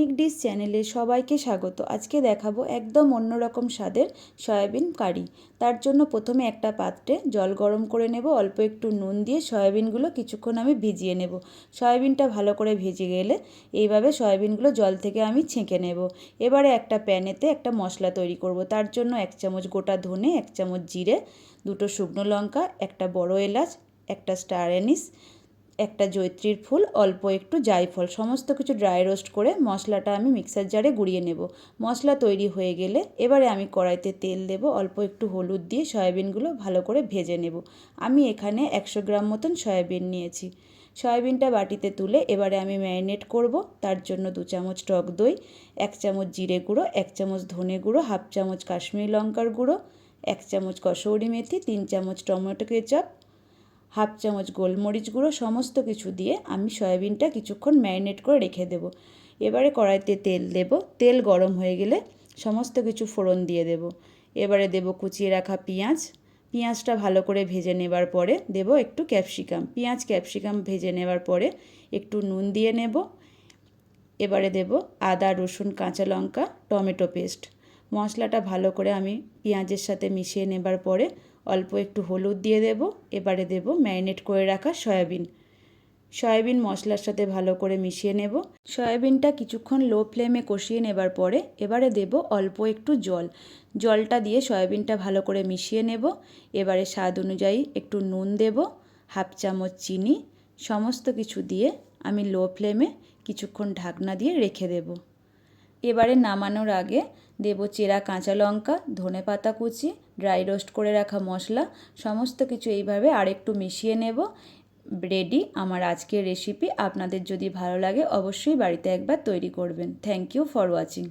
Unique dish চ্যানেলে সবাইকে স্বাগত। আজকে দেখাবো একদম অন্যরকম স্বাদের সয়াবিন কারি। তার জন্য প্রথমে একটা পাত্রে জল গরম করে নেব, অল্প একটু নুন দিয়ে সয়াবিনগুলো কিছুক্ষণ আমি ভিজিয়ে নেব। সয়াবিনটা ভালো করে ভেজে গেলে এইভাবে সয়াবিনগুলো জল থেকে আমি ছেঁকে নেব। এবারে একটা প্যানেতে একটা মশলা তৈরি করব। তার জন্য 1 চামচ গোটা ধনে, 1 চামচ জিরে, 2টো শুকনো লঙ্কা, একটা বড় এলাচ, একটা স্টার অ্যানিস, একটা জয়িত্রীর ফুল, অল্প একটু জায়ফল, সমস্ত কিছু ড্রাই রোস্ট করে মশলাটা আমি মিক্সার জারে গুঁড়িয়ে নেব। মশলা তৈরি হয়ে গেলে এবারে আমি কড়াইতে তেল দেব, অল্প একটু হলুদ দিয়ে সয়াবিনগুলো ভালো করে ভেজে নেব। আমি এখানে 100 গ্রাম মতন সয়াবিন নিয়েছি। সয়াবিনটা বাটিতে তুলে এবারে আমি ম্যারিনেট করব। তার জন্য 2 চামচ টক দই, 1 চামচ জিরে গুঁড়ো, 1 চামচ ধনে গুঁড়ো, হাফ চামচ কাশ্মীরি লঙ্কার গুঁড়ো, 1 চামচ কসৌরি মেথি, 3 চামচ টমেটো কেচাপ, হাফ চামচ গোলমরিচ গুঁড়ো, সমস্ত কিছু দিয়ে আমি সয়াবিনটা কিছুক্ষণ ম্যারিনেট করে রেখে দেব। এবারে কড়াইতে তেল দেব, তেল গরম হয়ে গেলে সমস্ত কিছু ফোড়ন দিয়ে দেব। এবারে দেব কুচিয়ে রাখা পেঁয়াজটা ভালো করে ভেজে নেবার পরে দেব একটু ক্যাপসিকাম। ক্যাপসিকাম ভেজে নেবার পরে একটু নুন দিয়ে নেব। এবারে দেব আদা, রসুন, কাঁচা লঙ্কা, টমেটো পেস্ট। মশলাটা ভালো করে আমি পেঁয়াজের সাথে মিশিয়ে নেবার পরে অল্প একটু হলুদ দিয়ে দেব। এবারে দেব ম্যারিনেট করে রাখা সয়াবিন মশলার সাথে ভালো করে মিশিয়ে নেব। সয়াবিনটা কিছুক্ষণ লো ফ্লেমে কষিয়ে নেবার পরে এবারে দেব অল্প একটু জলটা দিয়ে সয়াবিনটা ভালো করে মিশিয়ে নেব। এবারে স্বাদ অনুযায়ী একটু নুন দেব, হাফ চামচ চিনি, সমস্ত কিছু দিয়ে আমি লো ফ্লেমে কিছুক্ষণ ঢাকনা দিয়ে রেখে দেব। এবারে নামানোর আগে দেব চেরা কাঁচা লঙ্কা, ধনেপাতা কুচি, ড্রাই রোস্ট করে রাখা মশলা, সমস্ত কিছু এইভাবে আরেকটু মিশিয়ে নেব। রেডি আমার আজকের রেসিপি। আপনাদের যদি ভালো লাগে অবশ্যই বাড়িতে একবার তৈরি করবেন। Thank you for watching.